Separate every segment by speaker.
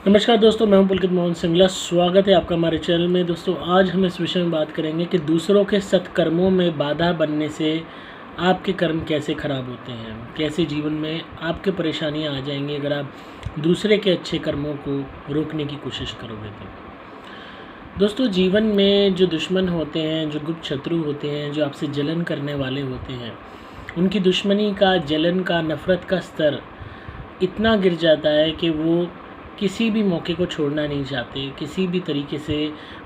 Speaker 1: नमस्कार दोस्तों, मैं हूं पुलकित मोहन सिंगला। स्वागत है आपका हमारे चैनल में। दोस्तों, आज हम इस विषय में बात करेंगे कि दूसरों के सत्कर्मों में बाधा बनने से आपके कर्म कैसे खराब होते हैं, कैसे जीवन में आपके परेशानियां आ जाएंगी अगर आप दूसरे के अच्छे कर्मों को रोकने की कोशिश करोगे तो। दोस्तों, जीवन में जो दुश्मन होते हैं, जो गुप्त शत्रु होते हैं, जो आपसे जलन करने वाले होते हैं, उनकी दुश्मनी का, जलन का, नफ़रत का स्तर इतना गिर जाता है कि वो किसी भी मौके को छोड़ना नहीं चाहते, किसी भी तरीके से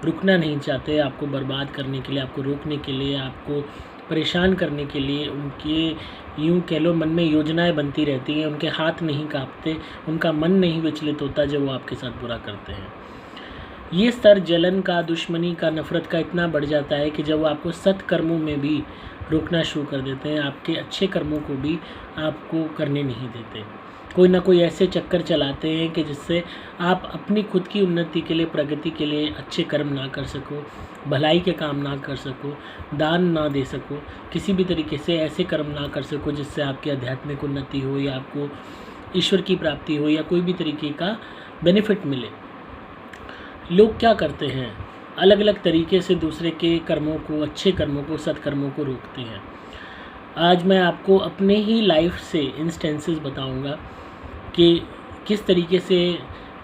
Speaker 1: रुकना नहीं चाहते आपको बर्बाद करने के लिए, आपको रोकने के लिए, आपको परेशान करने के लिए। उनके यूँ कह लो मन में योजनाएं बनती रहती हैं, उनके हाथ नहीं काँपते, उनका मन नहीं विचलित होता जब वो आपके साथ बुरा करते हैं। ये स्तर जलन का, दुश्मनी का, नफ़रत का इतना बढ़ जाता है कि जब वो आपको सत्कर्मों में भी रोकना शुरू कर देते हैं, आपके अच्छे कर्मों को भी आपको करने नहीं देते। कोई ना कोई ऐसे चक्कर चलाते हैं कि जिससे आप अपनी खुद की उन्नति के लिए, प्रगति के लिए अच्छे कर्म ना कर सको, भलाई के काम ना कर सको, दान ना दे सको, किसी भी तरीके से ऐसे कर्म ना कर सको जिससे आपकी आध्यात्मिक उन्नति हो या आपको ईश्वर की प्राप्ति हो या कोई भी तरीके का बेनिफिट मिले। लोग क्या करते हैं, अलग अलग तरीके से दूसरे के कर्मों को, अच्छे कर्मों को, सत्कर्मों को रोकते हैं। आज मैं आपको अपने ही लाइफ से इंस्टेंसेस बताऊंगा कि किस तरीके से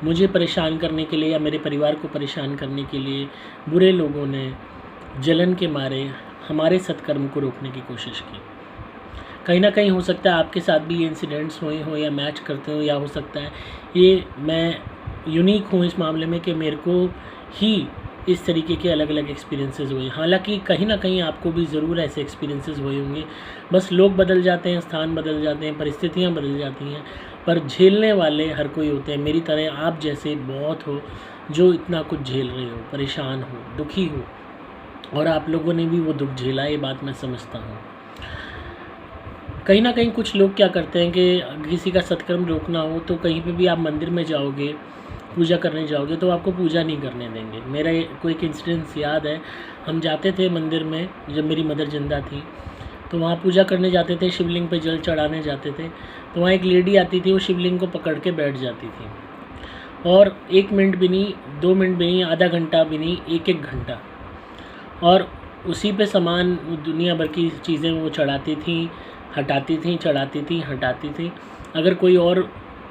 Speaker 1: मुझे परेशान करने के लिए या मेरे परिवार को परेशान करने के लिए बुरे लोगों ने जलन के मारे हमारे सत्कर्म को रोकने की कोशिश की। कहीं ना कहीं हो सकता है आपके साथ भी ये इंसिडेंट्स हुए हों या मैच करते हो, या हो सकता है ये मैं यूनिक हूँ इस मामले में कि मेरे को ही इस तरीके के अलग अलग एक्सपीरियंसेस हुए। हालांकि कहीं ना कहीं आपको भी ज़रूर ऐसे एक्सपीरियंसेस हुए होंगे, बस लोग बदल जाते हैं, स्थान बदल जाते हैं, परिस्थितियाँ बदल जाती हैं, पर झेलने वाले हर कोई होते हैं। मेरी तरह आप जैसे बहुत हो जो इतना कुछ झेल रहे हो, परेशान हो, दुखी हो, और आप लोगों ने भी वो दुख झेला, ये बात मैं समझता हूँ। कहीं ना कहीं कुछ लोग क्या करते हैं कि किसी का सत्कर्म रोकना हो तो कहीं पे भी आप मंदिर में जाओगे, पूजा करने जाओगे तो आपको पूजा नहीं करने देंगे। मेरा कोई एक इंसिडेंस याद है, हम जाते थे मंदिर में जब मेरी मदर जिंदा थी, तो वहाँ पूजा करने जाते थे, शिवलिंग पे जल चढ़ाने जाते थे, तो वहाँ एक लेडी आती थी, वो शिवलिंग को पकड़ के बैठ जाती थी, और 1 मिनट भी नहीं, 2 मिनट भी नहीं, आधा घंटा भी नहीं, 1-1 घंटा, और उसी पे सामान दुनिया भर की चीज़ें वो चढ़ाती थी, हटाती थी, चढ़ाती थी, हटाती थी। अगर कोई और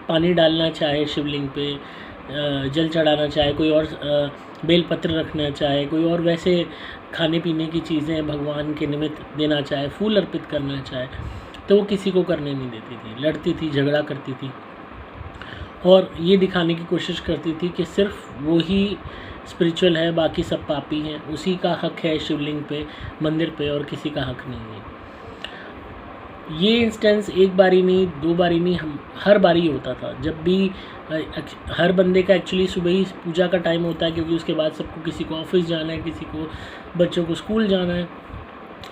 Speaker 1: पानी डालना चाहे शिवलिंग पे, जल चढ़ाना चाहे, कोई और बेलपत्र रखना चाहे, कोई और वैसे खाने पीने की चीज़ें भगवान के निमित्त देना चाहे, फूल अर्पित करना चाहे, तो वो किसी को करने नहीं देती थी, लड़ती थी, झगड़ा करती थी, और ये दिखाने की कोशिश करती थी कि सिर्फ वो ही स्पिरिचुअल है, बाकी सब पापी हैं, उसी का हक है शिवलिंग पे, मंदिर पे, और किसी का हक नहीं है। ये इंस्टेंस एक बारी नहीं, 2 बारी नहीं, हम हर बारी होता था। जब भी हर बंदे का एक्चुअली सुबह ही पूजा का टाइम होता है, क्योंकि उसके बाद सबको, किसी को ऑफिस जाना है, किसी को बच्चों को स्कूल जाना है,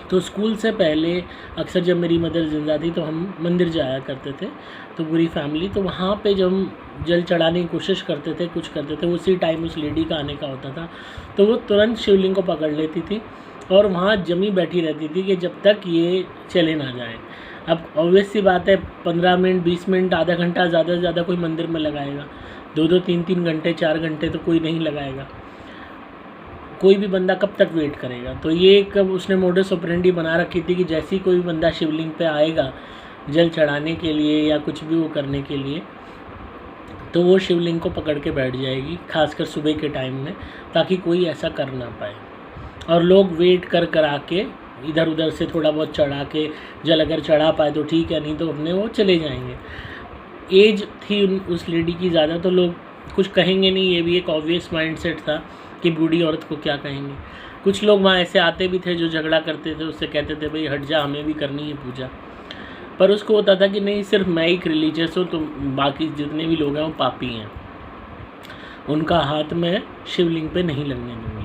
Speaker 1: तो स्कूल से पहले अक्सर जब मेरी मदर जिंदा थी तो हम मंदिर जाया करते थे, तो पूरी फैमिली, तो वहाँ पे जब हम जल चढ़ाने की कोशिश करते थे, कुछ करते थे, उसी टाइम उस लेडी का आने का होता था, तो वो तुरंत शिवलिंग को पकड़ लेती थी और वहाँ जमी बैठी रहती थी कि जब तक ये चले ना जाए। अब ऑब्वियस सी बात है, 15 मिनट, 20 मिनट, आधा घंटा ज़्यादा से ज़्यादा कोई मंदिर में लगाएगा, 2-2, 3-3 घंटे, 4 घंटे तो कोई नहीं लगाएगा। कोई भी बंदा कब तक वेट करेगा? तो ये एक उसने मोडस ऑपरेंडी बना रखी थी कि जैसे ही कोई बंदा शिवलिंग पे आएगा जल चढ़ाने के लिए या कुछ भी वो करने के लिए, तो वो शिवलिंग को पकड़ के बैठ जाएगी, खासकर सुबह के टाइम में, ताकि कोई ऐसा कर ना पाए। और लोग वेट कर आके इधर उधर से थोड़ा बहुत चढ़ा के, जल अगर चढ़ा पाए तो ठीक है, नहीं तो अपने वो चले जाएंगे। एज थी उस लेडी की ज़्यादा, तो लोग कुछ कहेंगे नहीं, ये भी एक ऑब्वियस माइंडसेट था कि बूढ़ी औरत को क्या कहेंगे। कुछ लोग वहाँ ऐसे आते भी थे जो झगड़ा करते थे, उससे कहते थे भाई हट जा, हमें भी करनी है पूजा। पर उसको होता था कि नहीं, सिर्फ मैं ही रिलीजियस हूँ, तो बाकी जितने भी लोग हैं वो पापी हैं, उनका हाथ में शिवलिंग पे नहीं लगने दूँगी।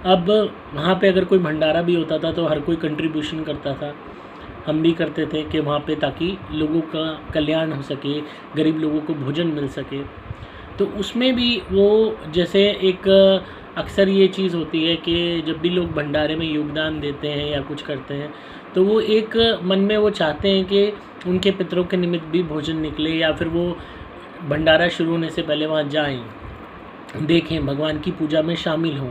Speaker 1: अब वहाँ पे अगर कोई भंडारा भी होता था तो हर कोई कंट्रीब्यूशन करता था, हम भी करते थे कि वहाँ पे, ताकि लोगों का कल्याण हो सके, गरीब लोगों को भोजन मिल सके। तो उसमें भी वो जैसे एक अक्सर ये चीज़ होती है कि जब भी लोग भंडारे में योगदान देते हैं या कुछ करते हैं, तो वो एक मन में वो चाहते हैं कि उनके पितरों के निमित्त भी भोजन निकले, या फिर वो भंडारा शुरू होने से पहले वहाँ जाएं, देखें, भगवान की पूजा में शामिल हों,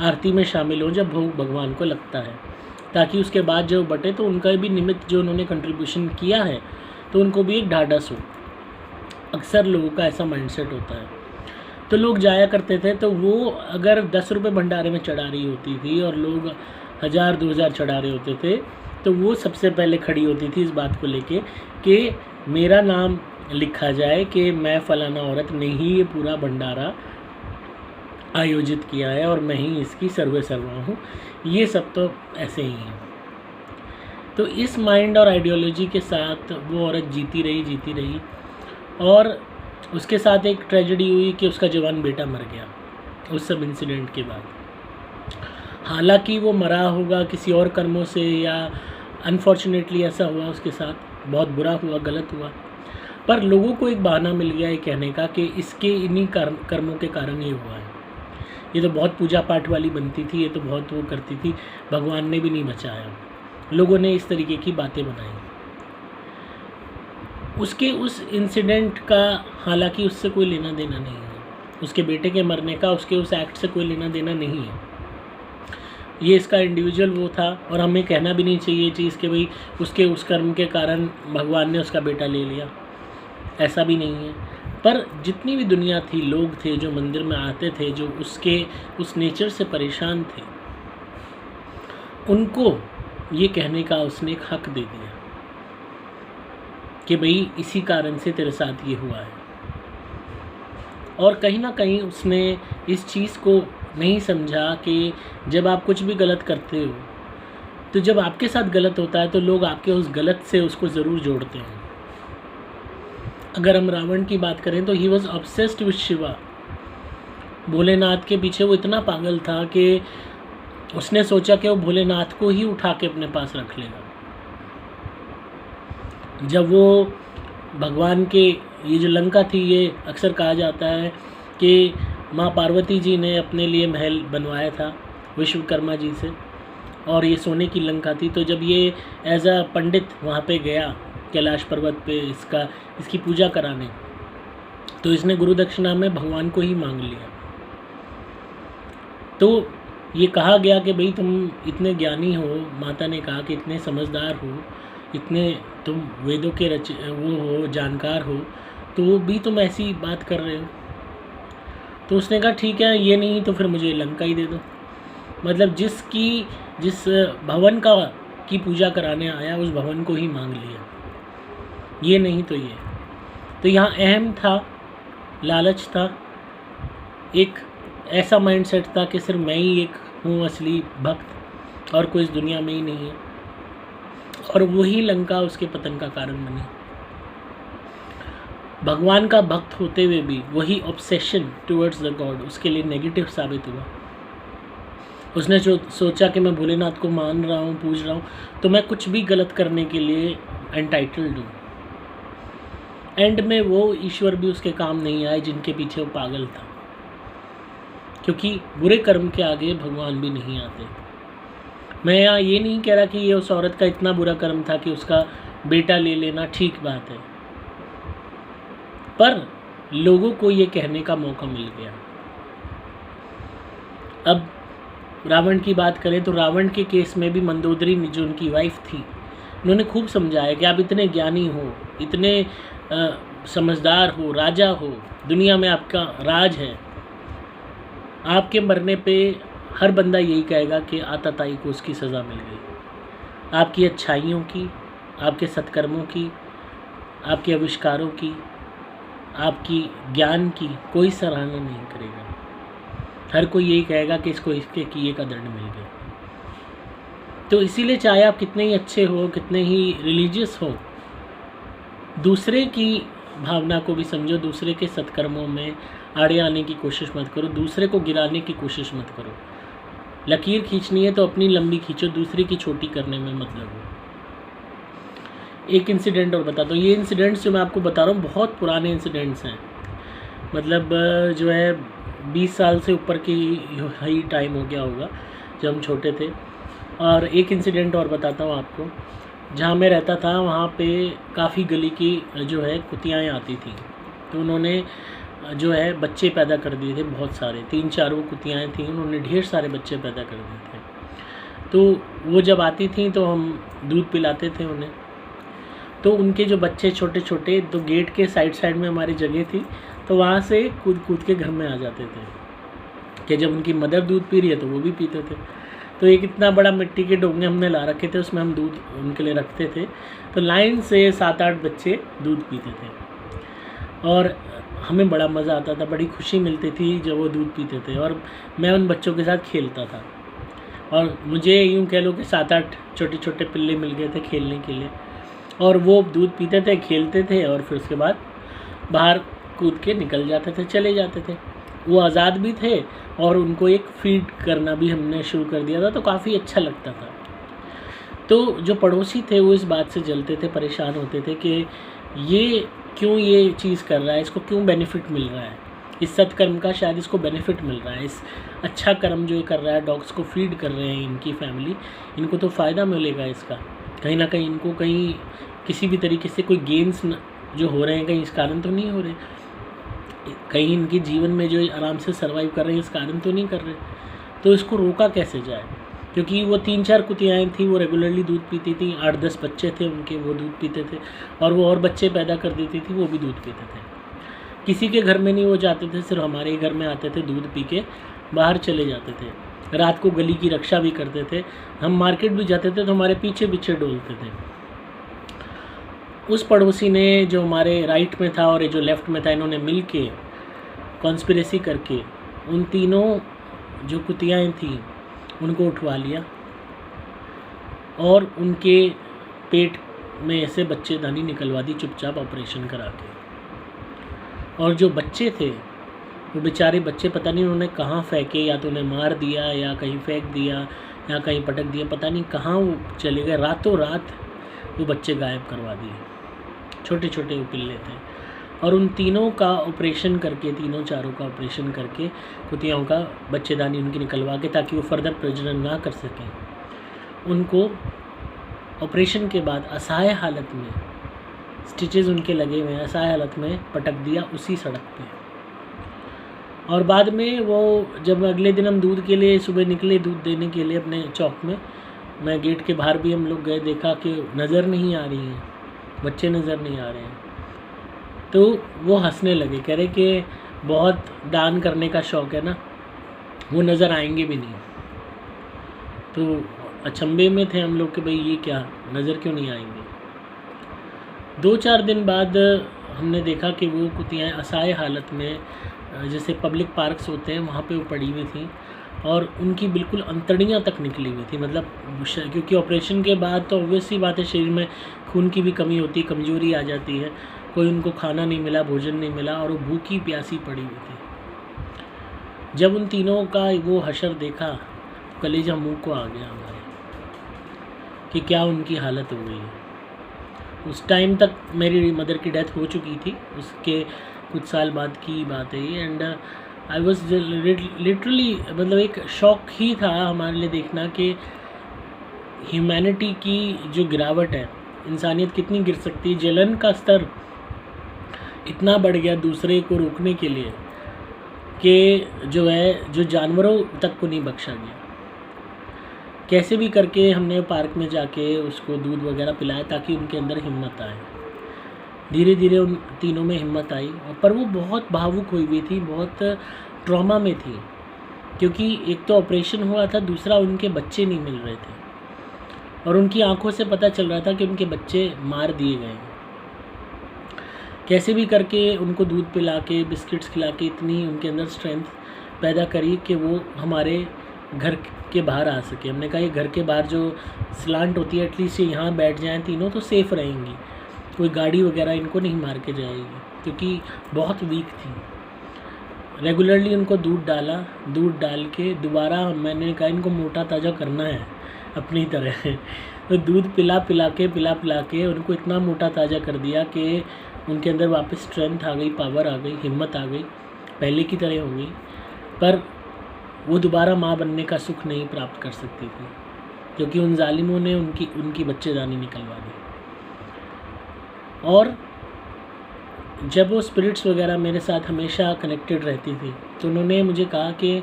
Speaker 1: आरती में शामिल हों जब भोग भगवान को लगता है, ताकि उसके बाद जब बटे तो उनका भी निमित्त जो उन्होंने कंट्रीब्यूशन किया है तो उनको भी एक ढाढ़स हो। अक्सर लोगों का ऐसा माइंडसेट होता है। तो लोग जाया करते थे, तो वो अगर 10 रुपये भंडारे में चढ़ा रही होती थी और लोग 1000-2000 चढ़ा रहे होते थे, तो वो सबसे पहले खड़ी होती थी इस बात को लेके कि मेरा नाम लिखा जाए कि मैं फ़लाना औरत ने ही ये पूरा भंडारा आयोजित किया है और मैं ही इसकी सर्वे सर्वा हूँ। ये सब तो ऐसे ही हैं। तो इस माइंड और आइडियोलॉजी के साथ वो औरत जीती रही और उसके साथ एक ट्रेजेडी हुई कि उसका जवान बेटा मर गया उस सब इंसिडेंट के बाद। हालांकि वो मरा होगा किसी और कर्मों से, या अनफॉर्चुनेटली ऐसा हुआ उसके साथ, बहुत बुरा हुआ, गलत हुआ, पर लोगों को एक बहाना मिल गया ये कहने का कि इसके इन्हीं कर्मों के कारण ये हुआ है। ये तो बहुत पूजा पाठ वाली बनती थी, ये तो बहुत वो करती थी, भगवान ने भी नहीं बचाया। लोगों ने इस तरीके की बातें बनाई। उसके उस इंसिडेंट का हालांकि उससे कोई लेना देना नहीं है, उसके बेटे के मरने का उसके उस एक्ट से कोई लेना देना नहीं है। ये इसका इंडिविजुअल वो था, और हमें कहना भी नहीं चाहिए चीज़ कि भाई उसके उस कर्म के कारण भगवान ने उसका बेटा ले लिया, ऐसा भी नहीं है। पर जितनी भी दुनिया थी, लोग थे जो मंदिर में आते थे, जो उसके उस नेचर से परेशान थे, उनको ये कहने का उसने एक हक दे दिया कि भाई इसी कारण से तेरे साथ ये हुआ है। और कहीं ना कहीं उसने इस चीज़ को नहीं समझा कि जब आप कुछ भी गलत करते हो, तो जब आपके साथ गलत होता है तो लोग आपके उस गलत से उसको ज़रूर जोड़ते हैं। अगर हम रावण की बात करें तो he was obsessed with Shiva. Bholenath के पीछे वो इतना पागल था कि उसने सोचा कि वो भोलेनाथ को ही उठा के अपने पास रख लेगा। जब वो भगवान के, ये जो लंका थी, ये अक्सर कहा जाता है कि माँ पार्वती जी ने अपने लिए महल बनवाया था विश्वकर्मा जी से, और ये सोने की लंका थी। तो जब ये एज अ पंडित वहाँ पे गया कैलाश पर्वत पे इसकी पूजा कराने, तो इसने गुरु दक्षिणा में भगवान को ही मांग लिया। तो ये कहा गया कि भाई तुम इतने ज्ञानी हो, माता ने कहा कि इतने समझदार हो, इतने तुम वेदों के वो हो, जानकार हो, तो भी तुम ऐसी बात कर रहे हो। तो उसने कहा ठीक है, ये नहीं तो फिर मुझे लंका ही दे दो। मतलब जिस भवन की पूजा कराने आया उस भवन को ही मांग लिया, ये नहीं तो ये। तो यहाँ अहम था, लालच था, एक ऐसा माइंडसेट था कि सिर्फ मैं ही एक हूँ असली भक्त और कोई इस दुनिया में ही नहीं है, और वही लंका उसके पतन का कारण बनी। भगवान का भक्त होते हुए भी वही ऑब्सेशन टुवर्ड्स द गॉड उसके लिए नेगेटिव साबित हुआ। उसने जो सोचा कि मैं भोलेनाथ को मान रहा हूँ, पूज रहा हूँ, तो मैं कुछ भी गलत करने के लिए एंटाइटल्ड हूँ। एंड में वो ईश्वर भी उसके काम नहीं आए जिनके पीछे वो पागल था, क्योंकि बुरे कर्म के आगे भगवान भी नहीं आते। मैं यहाँ ये नहीं कह रहा कि ये उस औरत का इतना बुरा कर्म था कि उसका बेटा ले लेना ठीक बात है, पर लोगों को ये कहने का मौका मिल गया। अब रावण की बात करें तो रावण के केस में भी मंदोदरी जो उनकी वाइफ थी, उन्होंने खूब समझाया कि आप इतने ज्ञानी हो, इतने समझदार हो, राजा हो, दुनिया में आपका राज है, आपके मरने पे हर बंदा यही कहेगा कि आताताई को उसकी सज़ा मिल गई। आपकी अच्छाइयों की, आपके सत्कर्मों की, आपके आविष्कारों की, आपकी ज्ञान की कोई सराहना नहीं करेगा। हर कोई यही कहेगा कि इसको इसके किए का दंड मिल गया। तो इसीलिए चाहे आप कितने ही अच्छे हो, कितने ही रिलीजियस हो, दूसरे की भावना को भी समझो, दूसरे के सत्कर्मों में आड़े आने की कोशिश मत करो, दूसरे को गिराने की कोशिश मत करो। लकीर खींचनी है तो अपनी लंबी खींचो, दूसरे की छोटी करने में मत लगो। एक इंसिडेंट और बताता हूँ। ये इंसिडेंट्स जो मैं आपको बता रहा हूँ बहुत पुराने इंसिडेंट्स हैं, मतलब जो है 20 साल से ऊपर की ही टाइम हो गया होगा जब हम छोटे थे। और एक इंसिडेंट और बताता हूँ आपको। जहाँ मैं रहता था वहाँ पे काफ़ी गली की जो है कुतियाएँ आती थी, तो उन्होंने जो है बच्चे पैदा कर दिए थे बहुत सारे, 3-4 वो कुतियाएँ थीं, उन्होंने ढेर सारे बच्चे पैदा कर दिए थे। तो वो जब आती थीं तो हम दूध पिलाते थे उन्हें। तो उनके जो बच्चे छोटे-छोटे, तो गेट के साइड में हमारी जगह थी, तो वहाँ से कूद के घर में आ जाते थे कि जब उनकी मदर दूध पी रही है तो वो भी पीते थे। तो एक इतना बड़ा मिट्टी के डोंगे हमने ला रखे थे, उसमें हम दूध उनके लिए रखते थे। तो लाइन से 7-8 बच्चे दूध पीते थे और हमें बड़ा मज़ा आता था, बड़ी खुशी मिलती थी जब वो दूध पीते थे और मैं उन बच्चों के साथ खेलता था। और मुझे यूँ कह लो कि 7-8 छोटे-छोटे पिल्ले मिल गए थे खेलने के लिए, और वो दूध पीते थे, खेलते थे और फिर उसके बाद बाहर कूद के निकल जाते थे, चले जाते थे। वो आज़ाद भी थे और उनको एक फ़ीड करना भी हमने शुरू कर दिया था, तो काफ़ी अच्छा लगता था। तो जो पड़ोसी थे वो इस बात से जलते थे, परेशान होते थे कि ये क्यों ये चीज़ कर रहा है, इसको क्यों बेनिफिट मिल रहा है, इस सत्कर्म का शायद इसको बेनिफिट मिल रहा है, इस अच्छा कर्म जो ये कर रहा है, डॉग्स को फीड कर रहे हैं इनकी फैमिली, इनको तो फ़ायदा मिलेगा इसका, कहीं ना कहीं इनको कहीं किसी भी तरीके से कोई गेंस जो हो रहे हैं कहीं इस कारण तो नहीं हो रहे, कहीं इनके जीवन में जो आराम से सर्वाइव कर रहे हैं इस कारण तो नहीं कर रहे। तो इसको रोका कैसे जाए, क्योंकि वो 3-4 कुतियाएँ थी, वो रेगुलरली दूध पीती थी, 8-10 बच्चे थे उनके, वो दूध पीते थे और वो और बच्चे पैदा कर देती थी, वो भी दूध पीते थे। किसी के घर में नहीं वो जाते थे, सिर्फ हमारे ही घर में आते थे, दूध पी के बाहर चले जाते थे। रात को गली की रक्षा भी करते थे, हम मार्केट भी जाते थे तो हमारे पीछे पीछे डोलते थे। उस पड़ोसी ने जो हमारे राइट में था और ये जो लेफ़्ट में था, इन्होंने मिल के कॉन्स्पिरेसी करके उन तीनों जो कुतियाएँ थीं उनको उठवा लिया और उनके पेट में से बच्चेदानी निकलवा दी चुपचाप ऑपरेशन करा के। और जो बच्चे थे वो बेचारे बच्चे पता नहीं उन्होंने कहाँ फेंके, या तो उन्हें मार दिया या कहीं फेंक दिया या कहीं पटक दिया, पता नहीं कहाँ वो चले गए, रातों रात वो बच्चे गायब करवा दिए। छोटे छोटे वो पिल्ले थे और उन तीनों का ऑपरेशन करके, तीनों चारों का ऑपरेशन करके कुतियाओं का बच्चेदानी उनकी निकलवा के, ताकि वो फर्दर प्रजनन ना कर सकें, उनको ऑपरेशन के बाद असहाय हालत में, स्टिचेस उनके लगे हुए हैं, असहाय हालत में पटक दिया उसी सड़क पे। और बाद में वो जब अगले दिन हम दूध के लिए सुबह निकले, दूध देने के लिए अपने चौक में, मैं गेट के बाहर भी हम लोग गए, देखा कि नज़र नहीं आ रही हैं, बच्चे नज़र नहीं आ रहे हैं। तो वो हंसने लगे, कह रहे कि बहुत दान करने का शौक़ है ना, वो नज़र आएंगे भी नहीं। तो अचंभे में थे हम लोग कि भाई ये क्या, नज़र क्यों नहीं आएंगे। 2-4 दिन बाद हमने देखा कि वो कुतियाँ असहाय हालत में, जैसे पब्लिक पार्क्स होते हैं वहाँ पे वो पड़ी हुई थी और उनकी बिल्कुल अंतड़ियाँ तक निकली हुई थी, मतलब क्योंकि ऑपरेशन के बाद तो ऑब्वियस सी बात है, शरीर में खून की भी कमी होती है, कमज़ोरी आ जाती है, कोई उनको खाना नहीं मिला, भोजन नहीं मिला और वो भूखी प्यासी पड़ी हुई थी। जब उन तीनों का वो हशर देखा तो कलेजा मुँह को आ गया हमारे कि क्या उनकी हालत हो गई है। उस टाइम तक मेरी मदर की डेथ हो चुकी थी, उसके कुछ साल बाद की बात है ये। एंड आई वॉज लिटरली, मतलब एक शौक ही था हमारे लिए देखना कि ह्यूमैनिटी की जो गिरावट है, इंसानियत कितनी गिर सकती है। जलन का स्तर इतना बढ़ गया दूसरे को रोकने के लिए कि जो है, जो जानवरों तक को नहीं बख्शा गया। कैसे भी करके हमने पार्क में जाके उसको दूध वगैरह पिलाया ताकि उनके अंदर हिम्मत आए। धीरे धीरे उन तीनों में हिम्मत आई, पर वो बहुत भावुक हुई हुई थी, बहुत ट्रॉमा में थी, क्योंकि एक तो ऑपरेशन हुआ था, दूसरा उनके बच्चे नहीं मिल रहे थे और उनकी आंखों से पता चल रहा था कि उनके बच्चे मार दिए गए हैं। कैसे भी करके उनको दूध पिला के, बिस्किट्स खिला के इतनी उनके अंदर स्ट्रेंथ पैदा करी कि वो हमारे घर के बाहर आ सके। हमने कहा ये घर के बाहर जो स्लांट होती है, एटलीस्ट ये यहाँ बैठ जाएं तीनों तो सेफ़ रहेंगी, कोई गाड़ी वगैरह इनको नहीं मार के जाएगी, क्योंकि बहुत वीक थी। रेगुलरली उनको दूध डाला, दूध डाल के दोबारा मैंने कहा इनको मोटा ताज़ा करना है अपनी तरह तो दूध पिला पिला के उनको इतना मोटा ताज़ा कर दिया कि उनके अंदर वापस स्ट्रेंथ आ गई, पावर आ गई, हिम्मत आ गई, पहले की तरह हो गई। पर वो दोबारा माँ बनने का सुख नहीं प्राप्त कर सकती थी, क्योंकि उन जालिमों ने उनकी बच्चेदानी निकलवा दी। और जब वो स्पिरिट्स वगैरह मेरे साथ हमेशा कनेक्टेड रहती थी, तो उन्होंने मुझे कहा कि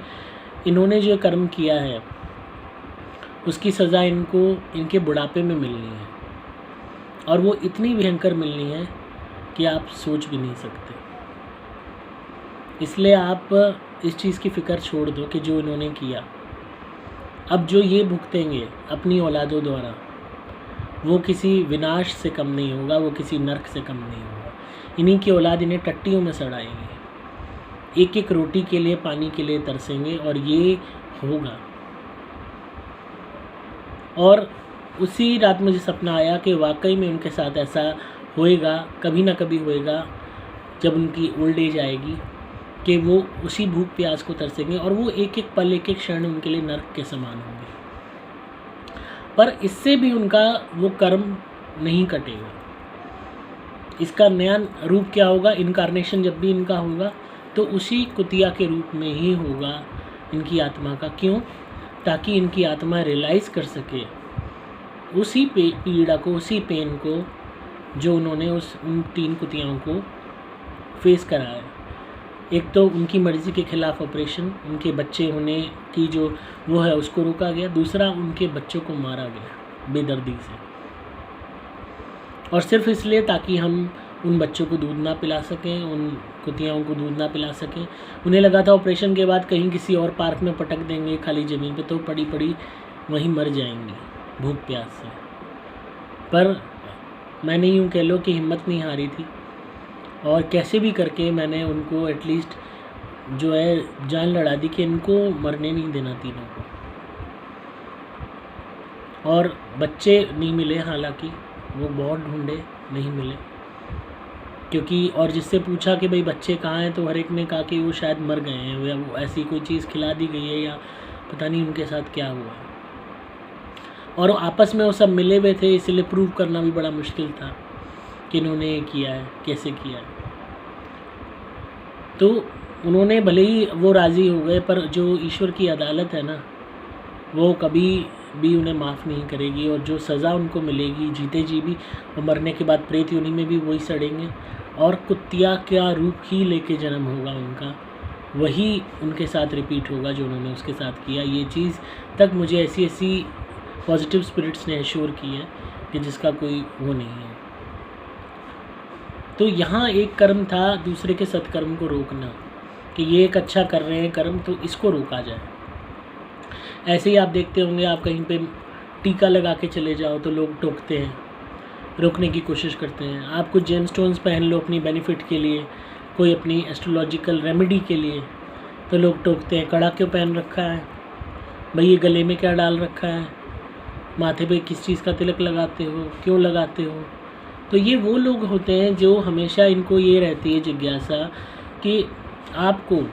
Speaker 1: इन्होंने जो कर्म किया है उसकी सज़ा इनको इनके बुढ़ापे में मिलनी है, और वो इतनी भयंकर मिलनी है कि आप सोच भी नहीं सकते। इसलिए आप इस चीज़ की फ़िक्र छोड़ दो कि जो इन्होंने किया, अब जो ये भुगतेंगे अपनी औलादों द्वारा, वो किसी विनाश से कम नहीं होगा, वो किसी नर्क से कम नहीं होगा। इन्हीं की औलाद इन्हें टट्टियों में सड़ाएंगे, एक एक रोटी के लिए, पानी के लिए तरसेंगे, और ये होगा। और उसी रात मुझे सपना आया कि वाकई में उनके साथ ऐसा होएगा, कभी ना कभी होएगा, जब उनकी ओल्ड एज आएगी, कि वो उसी भूख प्यास को तरसेंगे, और वो एक एक पल, एक एक क्षण उनके लिए नर्क के समान होंगे। पर इससे भी उनका वो कर्म नहीं कटेगा। इसका नया रूप क्या होगा? इनकारनेशन जब भी इनका होगा तो उसी कुतिया के रूप में ही होगा इनकी आत्मा का। क्यों? ताकि इनकी आत्मा रियलाइज़ कर सके उसी पीड़ा को, उसी पेन को जो उन्होंने उन 3 कुतियाओं को फेस कराया। एक तो उनकी मर्ज़ी के ख़िलाफ़ ऑपरेशन, उनके बच्चे होने की जो वो है उसको रोका गया। दूसरा, उनके बच्चों को मारा गया बेदर्दी से, और सिर्फ इसलिए ताकि हम उन बच्चों को दूध ना पिला सकें, उन कुतियाओं को दूध ना पिला सकें। उन्हें लगा था ऑपरेशन के बाद कहीं किसी और पार्क में पटक देंगे खाली ज़मीन पे, तो पड़ी पड़ी वहीं मर जाएंगी भूख प्यास से। पर मैंने यूँ कह लो कि हिम्मत नहीं हारी थी, और कैसे भी करके मैंने उनको एटलीस्ट जो है जान लड़ा दी कि इनको मरने नहीं देना तीनों को। और बच्चे नहीं मिले, हालांकि वो बहुत ढूंढे, नहीं मिले, क्योंकि और जिससे पूछा कि भाई बच्चे कहाँ हैं, तो हर एक ने कहा कि वो शायद मर गए हैं, या वो ऐसी कोई चीज़ खिला दी गई है, या पता नहीं उनके साथ क्या हुआ। और आपस में वो सब मिले हुए थे, इसलिए प्रूव करना भी बड़ा मुश्किल था कि इन्होंने ये किया है, कैसे किया है। तो उन्होंने भले ही वो राज़ी हो गए, पर जो ईश्वर की अदालत है ना, वो कभी भी उन्हें माफ़ नहीं करेगी, और जो सज़ा उनको मिलेगी जीते जी भी, और मरने के बाद प्रेत योनि में भी वही सड़ेंगे, और कुत्तिया का रूप ही लेके जन्म होगा उनका, वही उनके साथ रिपीट होगा जो उन्होंने उसके साथ किया। ये चीज़ तक मुझे ऐसी ऐसी पॉजिटिव स्पिरिट्स ने एश्योर की है कि जिसका कोई वो नहीं है। तो यहाँ एक कर्म था दूसरे के सत्कर्म को रोकना, कि ये एक अच्छा कर रहे हैं कर्म, तो इसको रोका जाए। ऐसे ही आप देखते होंगे, आप कहीं पे टीका लगा के चले जाओ तो लोग टोकते हैं, रोकने की कोशिश करते हैं। आप कुछ जेम स्टोन्स पहन लो अपनी बेनिफिट के लिए, कोई अपनी एस्ट्रोलॉजिकल रेमेडी के लिए, तो लोग टोकते हैं। कड़ा क्यों पहन रखा है भाई, ये गले में क्या डाल रखा है, माथे पे किस चीज़ का तिलक लगाते हो, क्यों लगाते हो? तो ये वो लोग होते हैं जो हमेशा इनको ये रहती है जिज्ञासा कि आपको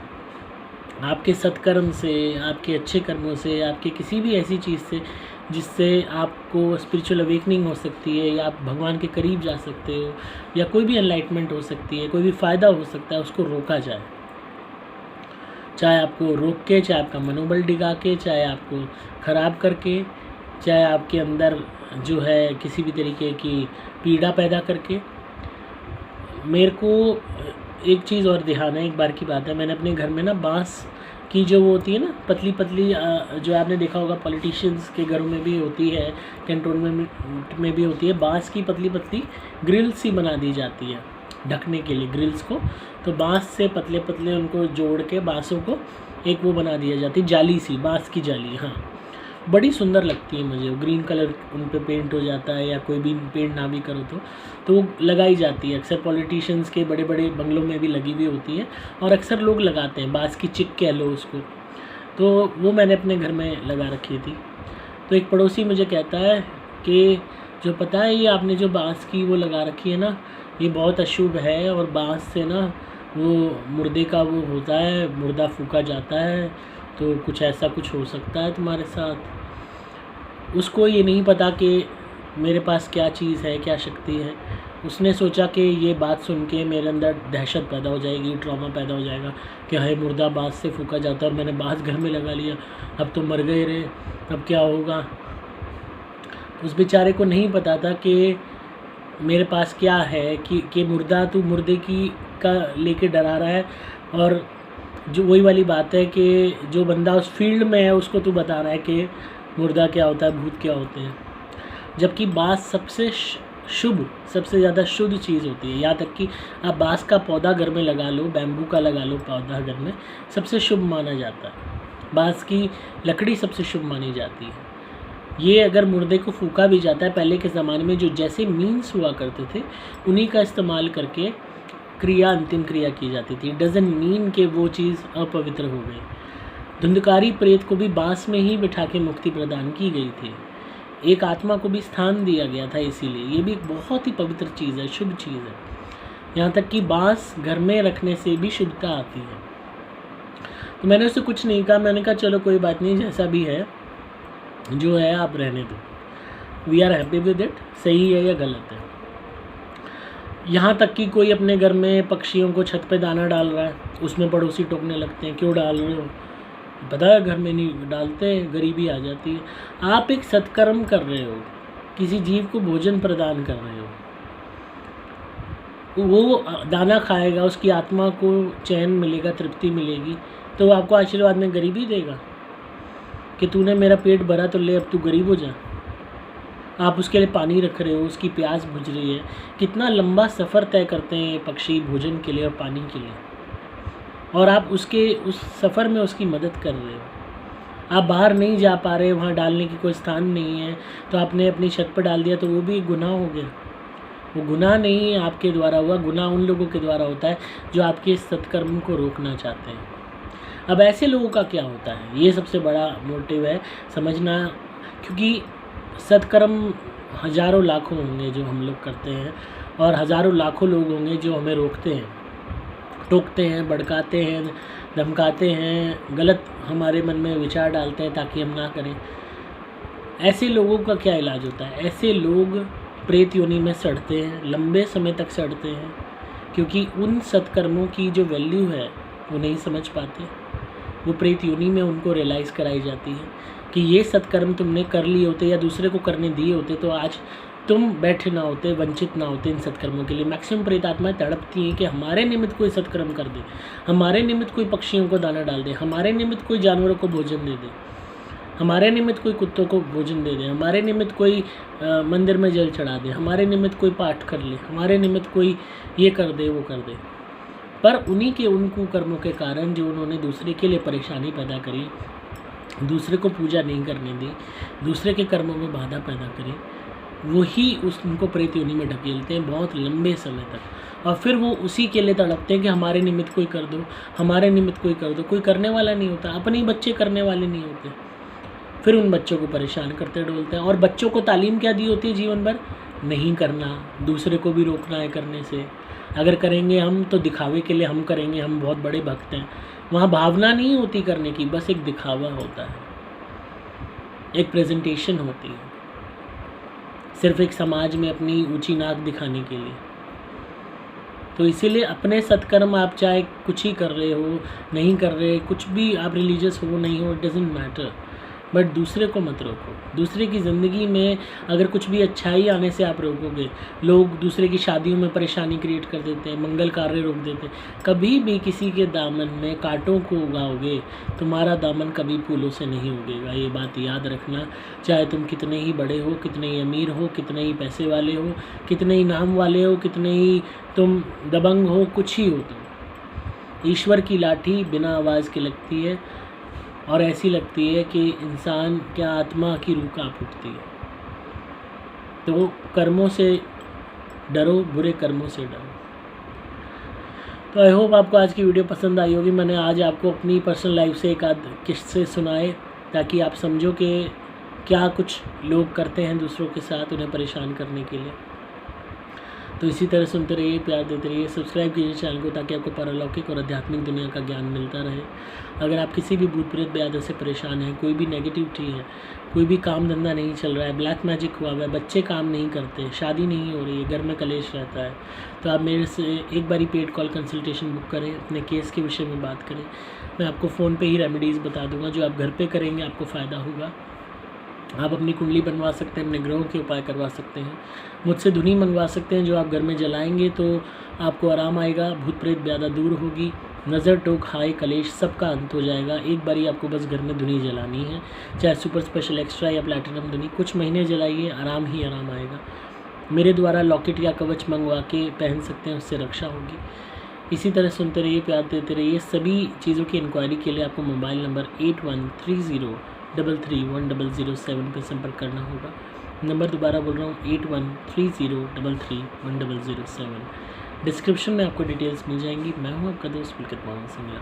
Speaker 1: आपके सत्कर्म से, आपके अच्छे कर्मों से, आपके किसी भी ऐसी चीज़ से जिससे आपको स्पिरिचुअल अवेकनिंग हो सकती है, या आप भगवान के करीब जा सकते हो, या कोई भी एनलाइटमेंट हो सकती है, कोई भी फ़ायदा हो सकता है, उसको रोका जाए। चाहे आपको रोक के, चाहे आपका मनोबल डिगा के, चाहे आपको ख़राब करके, चाहे आपके अंदर जो है किसी भी तरीके की पीड़ा पैदा करके। मेरे को एक चीज़ और ध्यान है, एक बार की बात है, मैंने अपने घर में ना बांस की जो वो होती है ना पतली पतली, जो आपने देखा होगा पॉलिटिशियंस के घरों में भी होती है, कैंटोनमेंट में भी होती है, बांस की पतली पतली ग्रिल्स सी बना दी जाती है ढकने के लिए ग्रिल्स को। तो बांस से पतले पतले उनको जोड़ के बांसों को एक वो बना दिया जाती है, जाली सी, बांस की जाली। हाँ, बड़ी सुंदर लगती है मुझे, ग्रीन कलर उन पे पेंट हो जाता है, या कोई भी पेंट ना भी करो तो वो लगाई जाती है। अक्सर पॉलिटिशियंस के बड़े बड़े बंगलों में भी लगी हुई होती है, और अक्सर लोग लगाते हैं, बांस की चिक कह लो उसको। तो वो मैंने अपने घर में लगा रखी थी। तो एक पड़ोसी मुझे कहता है कि जो पता है ये आपने जो बांस की वो लगा रखी है ना, ये बहुत अशुभ है, और बांस से ना वो मुर्दे का वो होता है, मुर्दा फूका जाता है, तो कुछ ऐसा कुछ हो सकता है तुम्हारे साथ। उसको ये नहीं पता कि मेरे पास क्या चीज़ है, क्या शक्ति है। उसने सोचा कि ये बात सुन के मेरे अंदर दहशत पैदा हो जाएगी, ट्रॉमा पैदा हो जाएगा कि हाय मुर्दा बांस से फूका जाता है, और मैंने बांस घर में लगा लिया, अब तो मर गए रे, अब क्या होगा। उस बेचारे को नहीं पता था कि मेरे पास क्या है कि मुर्दा तू मुर्दे की का लेके डरा रहा है, और जो वही वाली बात है कि जो बंदा उस फील्ड में है उसको तू बता रहा है कि मुर्दा क्या होता है, भूत क्या होते हैं। जबकि बाँस सबसे शुभ, सबसे ज़्यादा शुद्ध चीज़ होती है। यहाँ तक कि आप बाँस का पौधा घर में लगा लो, बैम्बू का लगा लो पौधा घर में, सबसे शुभ माना जाता है। बाँस की लकड़ी सबसे शुभ मानी जाती है। ये अगर मुर्दे को फूका भी जाता है, पहले के ज़माने में जो जैसे मीन्स हुआ करते थे उन्हीं का इस्तेमाल करके क्रिया, अंतिम क्रिया की जाती थी। डजंट मीन कि वो चीज़ अपवित्र हो गई। धुंधकारी प्रेत को भी बाँस में ही बिठा के मुक्ति प्रदान की गई थी। एक आत्मा को भी स्थान दिया गया था, इसीलिए ये भी एक बहुत ही पवित्र चीज़ है, शुभ चीज़ है। यहाँ तक कि बाँस घर में रखने से भी शुद्धता आती है। तो मैंने उससे कुछ नहीं कहा, मैंने कहा चलो कोई बात नहीं, जैसा भी है जो है आप रहने दो, we are happy with it. सही है या गलत है। यहाँ तक कि कोई अपने घर में पक्षियों को छत पे दाना डाल रहा है, उसमें पड़ोसी टोकने लगते हैं, क्यों डाल रहे हो, पता है घर में नहीं डालते, गरीबी आ जाती है। आप एक सत्कर्म कर रहे हो, किसी जीव को भोजन प्रदान कर रहे हो, वो दाना खाएगा, उसकी आत्मा को चैन मिलेगा, तृप्ति मिलेगी, तो वो आपको आशीर्वाद में गरीबी देगा कि तूने मेरा पेट भरा तो ले अब तू गरीब हो जा। आप उसके लिए पानी रख रहे हो, उसकी प्यास बुझ रही है। कितना लंबा सफ़र तय करते हैं ये पक्षी भोजन के लिए और पानी के लिए, और आप उसके उस सफ़र में उसकी मदद कर रहे हो। आप बाहर नहीं जा पा रहे, वहाँ डालने की कोई स्थान नहीं है, तो आपने अपनी छत पर डाल दिया, तो वो भी एक गुनाह हो गया। वो गुनाह नहीं आपके द्वारा हुआ, गुनाह उन लोगों के द्वारा होता है जो आपके इस सत्कर्म को रोकना चाहते हैं। अब ऐसे लोगों का क्या होता है, ये सबसे बड़ा मोटिव है समझना, क्योंकि सत्कर्म हज़ारों लाखों होंगे जो हम लोग करते हैं, और हज़ारों लाखों लोग होंगे जो हमें रोकते हैं, टोकते हैं, भड़काते हैं, धमकाते हैं, गलत हमारे मन में विचार डालते हैं ताकि हम ना करें। ऐसे लोगों का क्या इलाज होता है? ऐसे लोग प्रेत योनि में सड़ते हैं, लंबे समय तक सड़ते हैं, क्योंकि उन सत्कर्मों की जो वैल्यू है वो नहीं समझ पाते। वो प्रेत योनि में उनको रियलाइज़ कराई जाती है कि ये सत्कर्म तुमने कर लिए होते या दूसरे को करने दिए होते तो आज तुम बैठे ना होते, वंचित ना होते इन सत्कर्मों के लिए। मैक्सिमम प्रेत आत्माएं तड़पती हैं कि हमारे निमित्त कोई सत्कर्म कर दे, हमारे निमित्त कोई पक्षियों को दाना डाल दे, हमारे निमित्त कोई जानवरों को भोजन दे दे, हमारे निमित्त कोई कुत्तों को भोजन दे दे, हमारे निमित्त कोई मंदिर में जल चढ़ा दे, हमारे निमित्त कोई पाठ कर ले, हमारे निमित्त कोई ये कर दे वो कर दे। पर उन्हीं के उन कुकर्मों के कारण जो उन्होंने दूसरे के लिए परेशानी पैदा करी, दूसरे को पूजा नहीं करने दी, दूसरे के कर्मों में बाधा पैदा करी, वही उनको प्रेत योनि में ढकेलते हैं बहुत लंबे समय तक। और फिर वो उसी के लिए तड़पते हैं कि हमारे निमित्त कोई कर दो, हमारे निमित्त कोई कर दो। कोई करने वाला नहीं होता, अपने ही बच्चे करने वाले नहीं होते, फिर उन बच्चों को परेशान करते डोलते हैं। और बच्चों को तालीम क्या दी होती है जीवन भर? नहीं करना, दूसरे को भी रोकना है करने से। अगर करेंगे हम तो दिखावे के लिए हम करेंगे, हम बहुत बड़े भक्त हैं। वहाँ भावना नहीं होती करने की, बस एक दिखावा होता है, एक प्रेजेंटेशन होती है, सिर्फ एक समाज में अपनी ऊंची नाक दिखाने के लिए। तो इसीलिए अपने सत्कर्म आप चाहे कुछ ही कर रहे हो, नहीं कर रहे, कुछ भी आप रिलीजियस हो नहीं हो, इट डजेंट मैटर, बट दूसरे को मत रोको। दूसरे की ज़िंदगी में अगर कुछ भी अच्छाई आने से आप रोकोगे, लोग दूसरे की शादियों में परेशानी क्रिएट कर देते हैं, मंगल कार्य रोक देते हैं। कभी भी किसी के दामन में कांटों को उगाओगे, तुम्हारा दामन कभी फूलों से नहीं उगेगा। ये बात याद रखना, चाहे तुम कितने ही बड़े हो, कितने ही अमीर हो, कितने ही पैसे वाले हो, कितने ही नाम वाले हो, कितने ही तुम दबंग हो, कुछ ही हो तुम, ईश्वर की लाठी बिना आवाज़ के लगती है, और ऐसी लगती है कि इंसान क्या आत्मा की रूह कांप उठती है। तो कर्मों से डरो, बुरे कर्मों से डरो। तो आई होप आपको आज की वीडियो पसंद आई होगी। मैंने आज आपको अपनी पर्सनल लाइफ से एक आध किस्से सुनाए ताकि आप समझो कि क्या कुछ लोग करते हैं दूसरों के साथ उन्हें परेशान करने के लिए। तो इसी तरह सुनते रहिए, प्यार देते रहिए, सब्सक्राइब कीजिए चैनल को ताकि आपको पारलौकिक और आध्यात्मिक दुनिया का ज्ञान मिलता रहे। अगर आप किसी भी भूत प्रेत ब्याह से परेशान हैं, कोई भी नेगेटिविटी है, कोई भी काम धंधा नहीं चल रहा है, ब्लैक मैजिक हुआ हुआ है, बच्चे काम नहीं करते, शादी नहीं हो रही है, घर में कलेश रहता है, तो आप मेरे से एक बारी पेड कॉल कंसल्टेशन बुक करें, अपने केस के विषय में बात करें। मैं आपको फ़ोन पे ही रेमेडीज़ बता दूंगा जो आप घर पे करेंगे आपको फ़ायदा होगा। आप अपनी कुंडली बनवा सकते हैं, अपने ग्रहों के उपाय करवा सकते हैं, मुझसे धुनी मंगवा सकते हैं जो आप घर में जलाएंगे तो आपको आराम आएगा, भूत प्रेत ब्यादा दूर होगी, नज़र टोक हाय कलेश सबका अंत हो जाएगा। एक बारी आपको बस घर में धुनी जलानी है, चाहे सुपर स्पेशल एक्स्ट्रा या प्लैटिनम धुनी, कुछ महीने जलाइए, आराम ही आराम आएगा। मेरे द्वारा लॉकेट या कवच मंगवा के पहन सकते हैं, उससे रक्षा होगी। इसी तरह सुनते रहिए, प्यार देते रहिए। सभी चीज़ों की इंक्वायरी के लिए आपको मोबाइल नंबर 8130331007 पर संपर्क करना होगा। नंबर दोबारा बोल रहा हूँ, 8130331007। डिस्क्रिप्शन में आपको डिटेल्स मिल जाएंगी। मैं हूँ आपका दोस्त पुलकित मोहन सिंह।